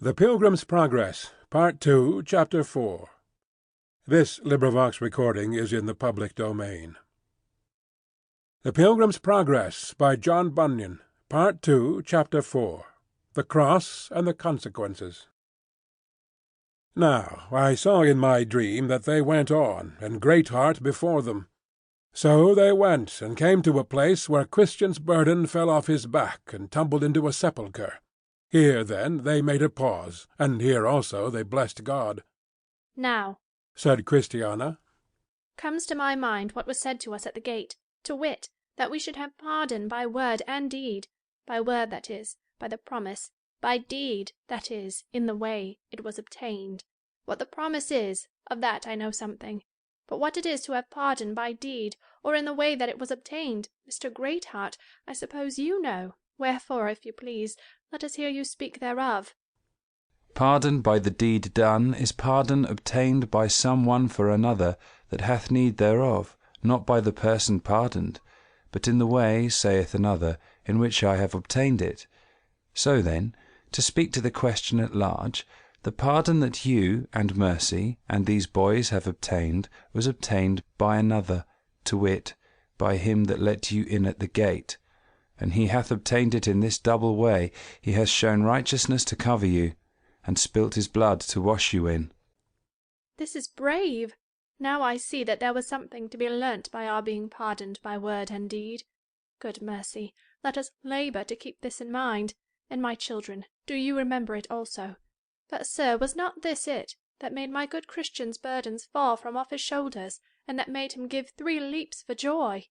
The Pilgrim's Progress, Part 2, Chapter 4. This recording is in the public domain. The Pilgrim's Progress, by John Bunyan, Part 2, Chapter 4. The Cross and the Consequences. Now I saw in my dream that they went on, and Greatheart before them. So they went, and came to a place where Christian's burden fell off his back, and tumbled into a sepulchre. Here, then, they made a pause, and here also they blessed God. "Now," said Christiana, "comes to my mind what was said to us at the gate, to wit, that we should have pardon by word and deed; by word, that is, by the promise; by deed, that is, in the way it was obtained. What the promise is, of that I know something; but what it is to have pardon by deed, or in the way that it was obtained, Mr. Greatheart, I suppose you know; wherefore, if you please, let us hear you speak thereof." Pardon by the deed done is pardon obtained by some one for another that hath need thereof, not by the person pardoned, but in the way, saith another, in which I have obtained it. So then, to speak to the question at large, the pardon that you, and Mercy, and these boys have obtained, was obtained by another, to wit, by him that let you in at the gate. And he hath obtained it in this double way: he has shown righteousness to cover you, and spilt his blood to wash you in. This is brave. Now I see that there was something to be learnt by our being pardoned by word and deed. Good Mercy, let us labour to keep this in mind; and my children, do you remember it also. But, sir, was not this it that made my good Christian's burdens fall from off his shoulders, and that made him give 3 leaps for joy?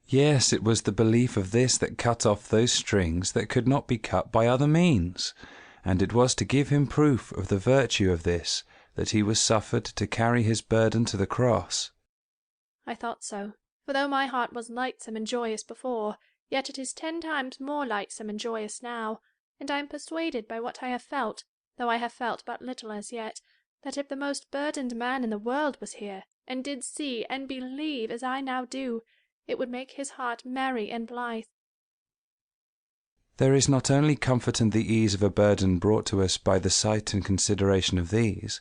Yes, it was the belief of this that cut off those strings that could not be cut by other means, and it was to give him proof of the virtue of this that he was suffered to carry his burden to the cross. I thought so; for though my heart was lightsome and joyous before, yet it is 10 times more lightsome and joyous now; and I am persuaded by what I have felt, though I have felt but little as yet, that if the most burdened man in the world was here, and did see and believe as I now do, it would make his heart merry and blithe. There is not only comfort and the ease of a burden brought to us by the sight and consideration of these,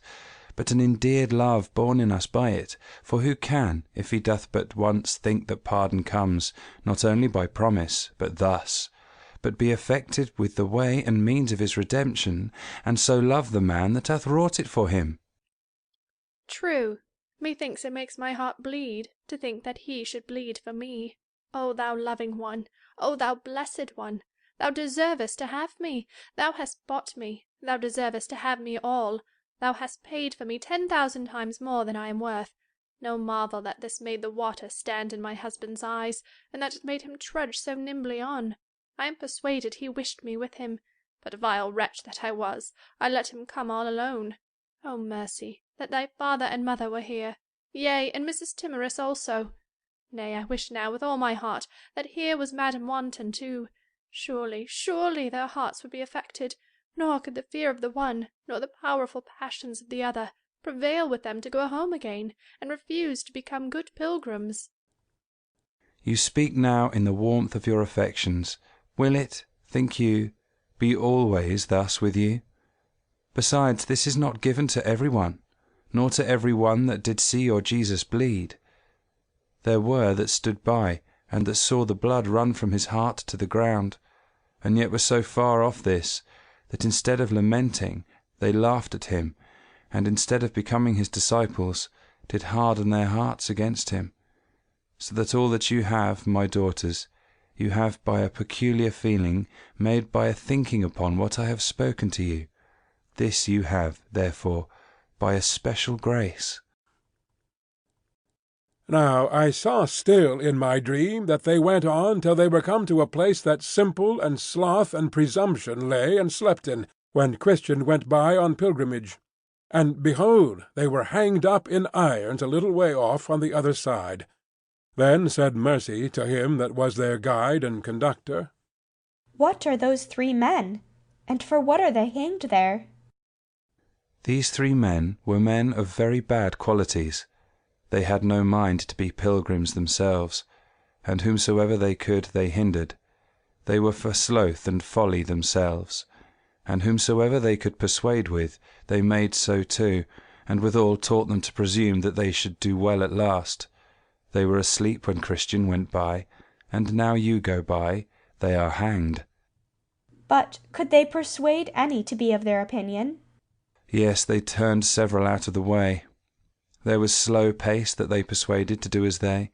but an endeared love born in us by it. For who can, if he doth but once think that pardon comes, not only by promise, but thus, but be affected with the way and means of his redemption, and so love the man that hath wrought it for him? True. Methinks it makes my heart bleed, to think that he should bleed for me. O thou loving one! O thou blessed one! Thou deservest to have me. Thou hast bought me. Thou deservest to have me all. Thou hast paid for me 10,000 times more than I am worth. No marvel that this made the water stand in my husband's eyes, and that it made him trudge so nimbly on. I am persuaded he wished me with him; but, vile wretch that I was, I let him come all alone. O Mercy, that thy father and mother were here, yea, and Mrs. Timorous also! Nay, I wish now with all my heart that here was Madam Wanton too. Surely, surely their hearts would be affected, nor could the fear of the one, nor the powerful passions of the other, prevail with them to go home again, and refuse to become good pilgrims." You speak now in the warmth of your affections. Will it, think you, be always thus with you? Besides, this is not given to every one, nor to every one that did see your Jesus bleed. There were that stood by, and that saw the blood run from his heart to the ground, and yet were so far off this, that instead of lamenting, they laughed at him, and instead of becoming his disciples, did harden their hearts against him. So that all that you have, my daughters, you have by a peculiar feeling, made by a thinking upon what I have spoken to you. This you have, therefore, by a special grace. Now I saw still in my dream that they went on till they were come to a place that Simple and Sloth and Presumption lay and slept in, when Christian went by on pilgrimage. And behold, they were hanged up in irons a little way off on the other side. Then said Mercy to him that was their guide and conductor, "What are those 3 men? And for what are they hanged there?" These 3 men were men of very bad qualities. They had no mind to be pilgrims themselves, and whomsoever they could they hindered. They were for sloth and folly themselves, and whomsoever they could persuade with, they made so too, and withal taught them to presume that they should do well at last. They were asleep when Christian went by, and now you go by, they are hanged. But could they persuade any to be of their opinion? Yes, they turned several out of the way. There was Slow Pace that they persuaded to do as they.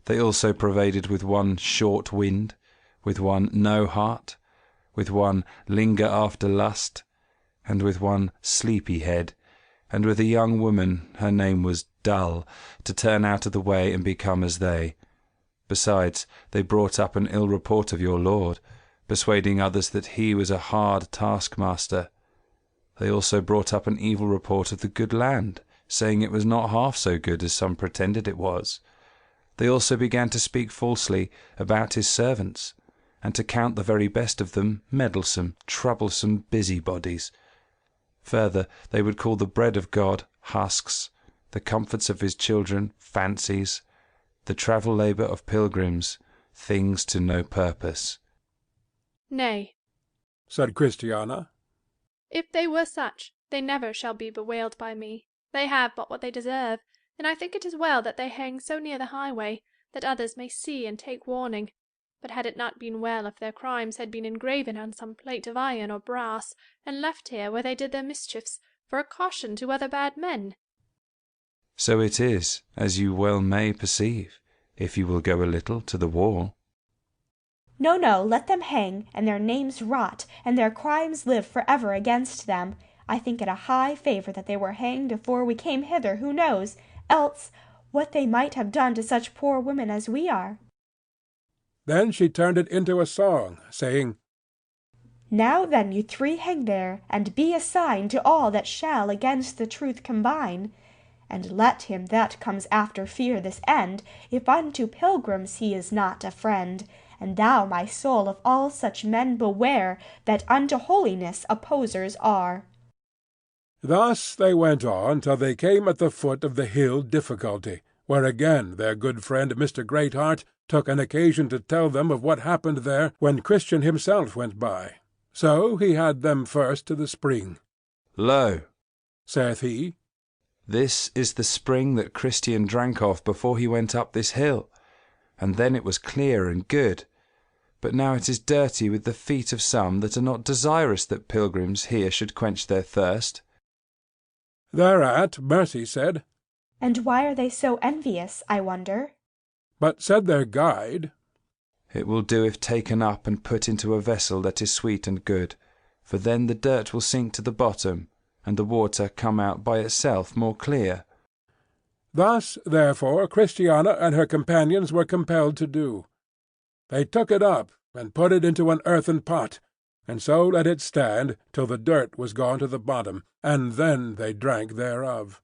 They also pervaded with one Short Wind, with one No Heart, with one Linger After Lust, and with one Sleepy Head, and with a young woman, her name was Dull, to turn out of the way and become as they. Besides, they brought up an ill report of your Lord, persuading others that he was a hard taskmaster. They also brought up an evil report of the good land, saying it was not half so good as some pretended it was. They also began to speak falsely about his servants, and to count the very best of them meddlesome, troublesome busybodies. Further, they would call the bread of God husks, the comforts of his children fancies, the travel labour of pilgrims things to no purpose. Nay, said Christiana. if they were such, they never shall be bewailed by me. They have but what they deserve, and I think it is well that they hang so near the highway, that others may see and take warning. But had it not been well if their crimes had been engraven on some plate of iron or brass, and left here where they did their mischiefs, for a caution to other bad men? So it is, as you well may perceive, if you will go a little to the wall. No, no, let them hang, and their names rot, and their crimes live for ever against them. I think it a high favour that they were hanged afore we came hither, who knows? Else what they might have done to such poor women as we are. Then she turned it into a song, saying, Now then, you three hang there, and be a sign to all that shall against the truth combine. And let him that comes after fear this end, if unto pilgrims he is not a friend. And thou, my soul, of all such men beware, that unto holiness opposers are. Thus they went on till they came at the foot of the hill Difficulty, where again their good friend Mr. Greatheart took an occasion to tell them of what happened there when Christian himself went by. So he had them first to the spring. Lo, saith he, this is the spring that Christian drank of before he went up this hill, and then it was clear and good. But now it is dirty with the feet of some that are not desirous that pilgrims here should quench their thirst. Thereat Mercy said, And why are they so envious, I wonder? But said their guide, It will do if taken up and put into a vessel that is sweet and good, for then the dirt will sink to the bottom, and the water come out by itself more clear. Thus, therefore, Christiana and her companions were compelled to do. They took it up, and put it into an earthen pot, and so let it stand till the dirt was gone to the bottom, and then they drank thereof.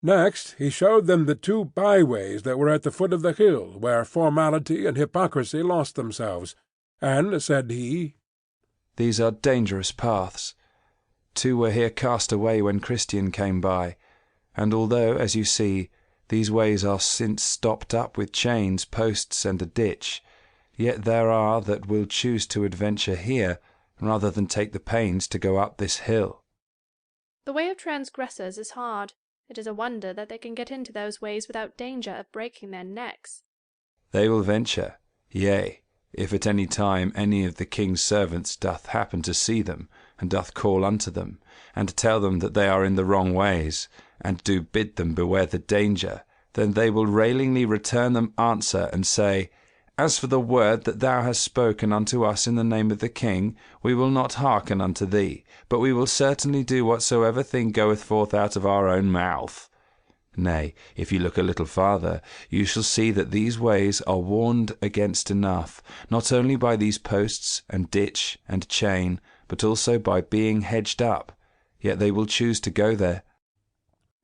Next he showed them the two byways that were at the foot of the hill, where formality and hypocrisy lost themselves. And, said he, These are dangerous paths. Two were here cast away when Christian came by, and although, as you see, these ways are since stopped up with chains, posts, and a ditch, yet there are that will choose to adventure here, rather than take the pains to go up this hill. The way of transgressors is hard. It is a wonder that they can get into those ways without danger of breaking their necks. They will venture, yea, if at any time any of the king's servants doth happen to see them, and doth call unto them, and tell them that they are in the wrong ways, and do bid them beware the danger, then they will railingly return them answer, and say, As for the word that thou hast spoken unto us in the name of the king, we will not hearken unto thee, but we will certainly do whatsoever thing goeth forth out of our own mouth. Nay, if you look a little farther, you shall see that these ways are warned against enough, not only by these posts, and ditch, and chain, but also by being hedged up, yet they will choose to go there.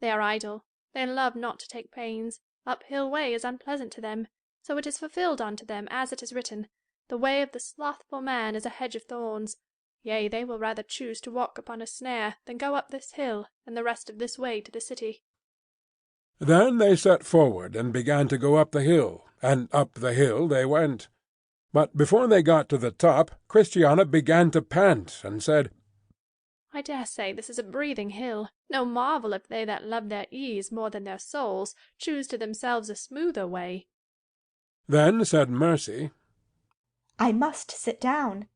They are idle. They love not to take pains. Uphill way is unpleasant to them. So it is fulfilled unto them, as it is written, The way of the slothful man is a hedge of thorns. Yea, they will rather choose to walk upon a snare than go up this hill and the rest of this way to the city. Then they set forward and began to go up the hill, and up the hill they went. But before they got to the top, Christiana began to pant, and said, I dare say this is a breathing hill. No marvel if they that love their ease more than their souls choose to themselves a smoother way. Then said Mercy, I must sit down.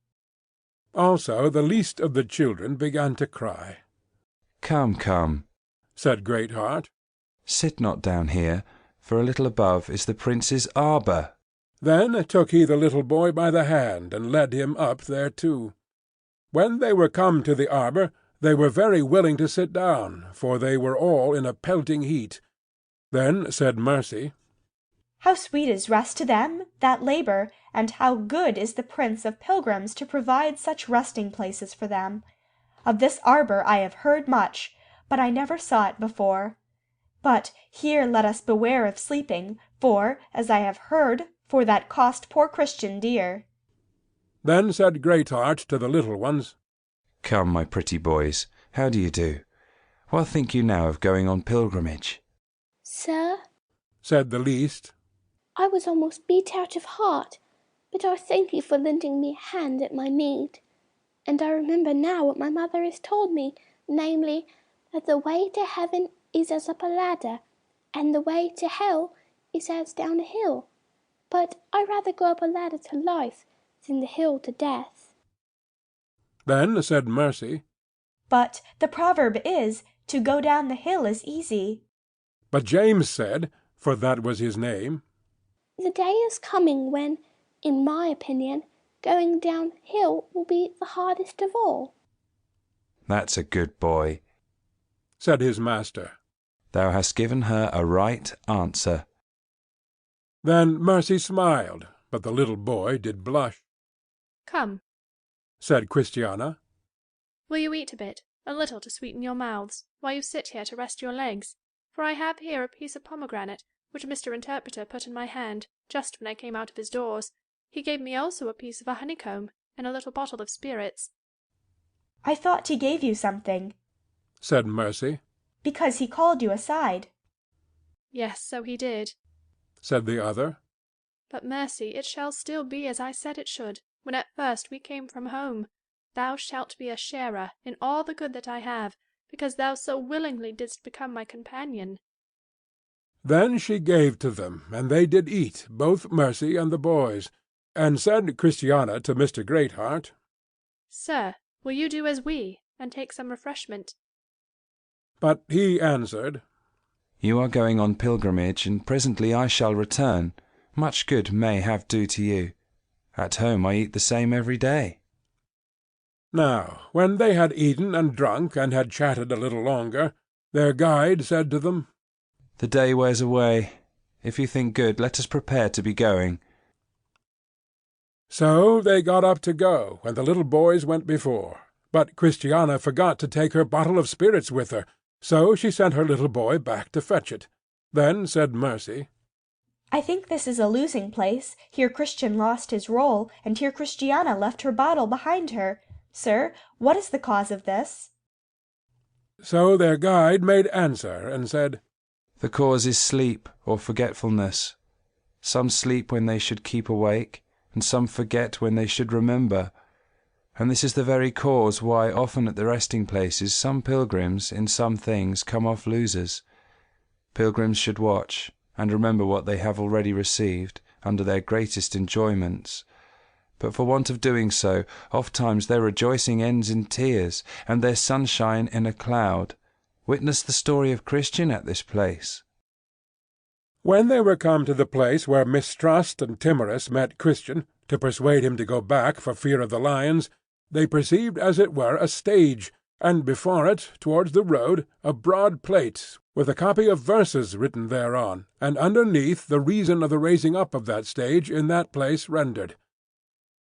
Also the least of the children began to cry. Come, come, said Greatheart. sit not down here, for a little above is the prince's arbour. Then took he the little boy by the hand, and led him up thereto. When they were come to the arbour, they were very willing to sit down, for they were all in a pelting heat. Then said Mercy, How sweet is rest to them that labour, and how good is the Prince of Pilgrims to provide such resting places for them. Of this arbour I have heard much, but I never saw it before. But here let us beware of sleeping, for, as I have heard, for that cost poor Christian dear. Then said Greatheart to the little ones, Come, my pretty boys, how do you do? What think you now of going on pilgrimage? Sir, said the least. I was almost beat out of heart, but I thank you for lending me a hand at my need. And I remember now what my mother has told me, namely, that the way to heaven is as up a ladder, and the way to hell is as down a hill. But I rather go up a ladder to life than the hill to death. Then said Mercy, But the proverb is, to go down the hill is easy. But James said, for that was his name, The day is coming when, in my opinion, going downhill will be the hardest of all. That's a good boy, said his master. Thou hast given her a right answer. Then Mercy smiled, but the little boy did blush. Come, Said Christiana. will you eat a bit, a little to sweeten your mouths, while you sit here to rest your legs? For I have here a piece of pomegranate, which Mr. Interpreter put in my hand, just when I came out of his doors. He gave me also a piece of a honeycomb, and a little bottle of spirits. I thought he gave you something, Said Mercy. because he called you aside. Yes, so he did. Said the other. But Mercy, it shall still be as I said it should, when at first we came from home. Thou shalt be a sharer in all the good that I have, because thou so willingly didst become my companion. Then she gave to them, and they did eat, both Mercy and the boys. And said Christiana to Mr. Greatheart, Sir, will you do as we, and take some refreshment? But he answered, You are going on pilgrimage, and presently I shall return. Much good may have do to you. At home I eat the same every day. Now, when they had eaten and drunk, and had chatted a little longer, their guide said to them, The day wears away. If you think good, let us prepare to be going. So they got up to go, and the little boys went before. But Christiana forgot to take her bottle of spirits with her, so she sent her little boy back to fetch it. Then said Mercy, I think this is a losing place. Here Christian lost his roll, and here Christiana left her bottle behind her. Sir, what is the cause of this? So their guide made answer, and said, The cause is sleep or forgetfulness. Some sleep when they should keep awake, and some forget when they should remember. And this is the very cause why often at the resting places some pilgrims in some things come off losers. Pilgrims should watch, and remember what they have already received under their greatest enjoyments. But for want of doing so, oft-times their rejoicing ends in tears, and their sunshine in a cloud. Witness the story of Christian at this place. When they were come to the place where Mistrust and Timorous met Christian, to persuade him to go back for fear of the lions, they perceived as it were a stage, and before it, towards the road, a broad plate, with a copy of verses written thereon, and underneath the reason of the raising up of that stage in that place rendered.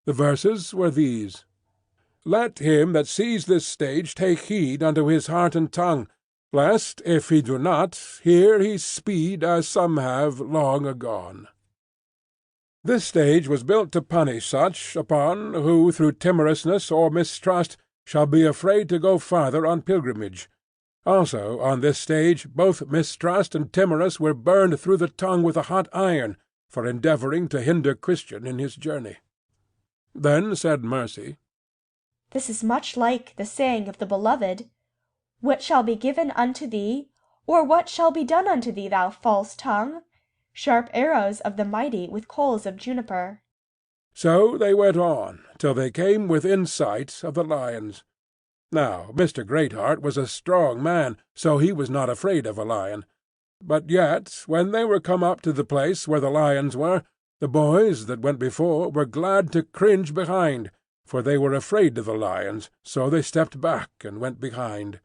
The verses were these: Let him that sees this stage take heed unto his heart and tongue, lest, if he do not, here he speed as some have long agone. This stage was built to punish such upon who through timorousness or mistrust shall be afraid to go farther on pilgrimage. Also on this stage both Mistrust and Timorous were burned through the tongue with a hot iron, for endeavouring to hinder Christian in his journey. Then said Mercy, This is much like the saying of the Beloved, "What shall be given unto thee, or what shall be done unto thee, thou false tongue? Sharp arrows of the mighty with coals of juniper." So they went on, till they came within sight of the lions. Now Mr. Greatheart was a strong man, so he was not afraid of a lion. But yet, when they were come up to the place where the lions were, the boys that went before were glad to cringe behind, for they were afraid of the lions, so they stepped back and went behind.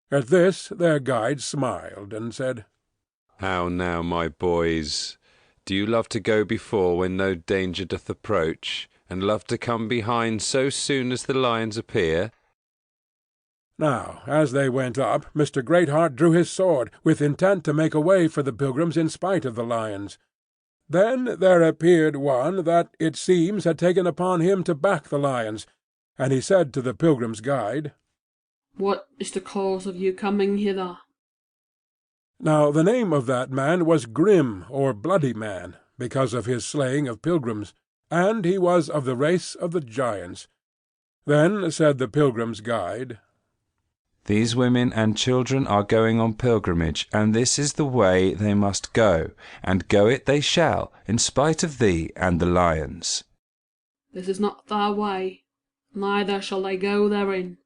At this their guide smiled, and said, "How now, my boys? Do you love to go before when no danger doth approach, and love to come behind so soon as the lions appear?" Now, as they went up, Mr. Greatheart drew his sword, with intent to make a way for the pilgrims in spite of the lions. Then there appeared one that, it seems, had taken upon him to back the lions, and he said to the pilgrim's guide, "What is the cause of you coming hither?" Now the name of that man was Grim, or Bloody Man, because of his slaying of pilgrims, and he was of the race of the giants. Then said the pilgrim's guide, "These women and children are going on pilgrimage, and this is the way they must go, and go it they shall, in spite of thee and the lions." "This is not thy way, neither shall they go therein.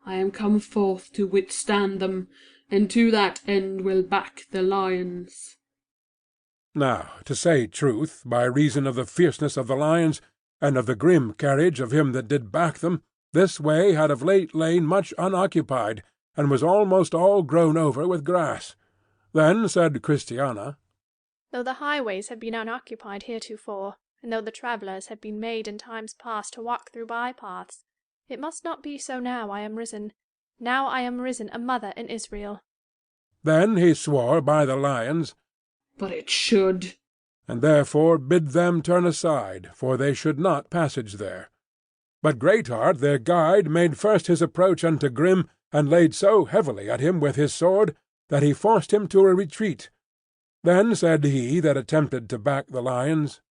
I am come forth to withstand them, and to that end will back the lions." Now, to say truth, by reason of the fierceness of the lions, and of the grim carriage of him that did back them, this way had of late lain much unoccupied, and was almost all grown over with grass. Then said Christiana, Though the highways have been unoccupied heretofore, and though the travellers have been made in times past to walk through by-paths, it must not be so now I am risen. Now I am risen a mother in Israel. Then he swore by the lions, "But it should." and therefore bid them turn aside, for they should not passage there. But Greatheart their guide made first his approach unto Grim, and laid so heavily at him with his sword, that he forced him to a retreat. Then said he that attempted to back the lions,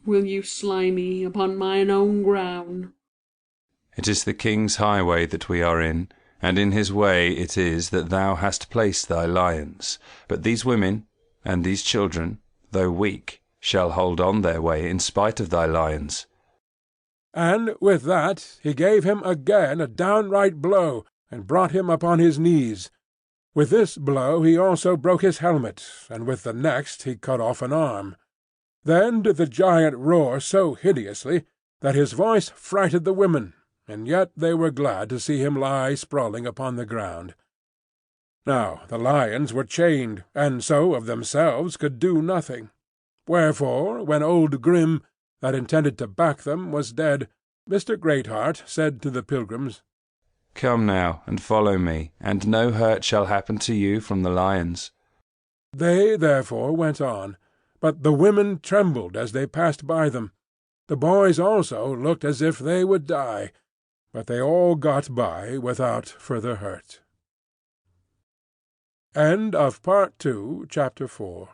"Will you slay me upon mine own ground?" It is the king's highway that we are in, and in his way it is that thou hast placed thy lions. But these women and these children, though weak, shall hold on their way in spite of thy lions. And with that he gave him again a downright blow, and brought him upon his knees. With this blow he also broke his helmet, and with the next he cut off an arm. Then did the giant roar so hideously that his voice frighted the women, and yet they were glad to see him lie sprawling upon the ground. Now the lions were chained, and so of themselves could do nothing. Wherefore, when old Grim, that intended to back them, was dead, Mr. Greatheart said to the pilgrims, "Come now, and follow me, and no hurt shall happen to you from the lions." They therefore went on, but the women trembled as they passed by them. The boys also looked as if they would die, but they all got by without further hurt. End of Part 2, Chapter 4.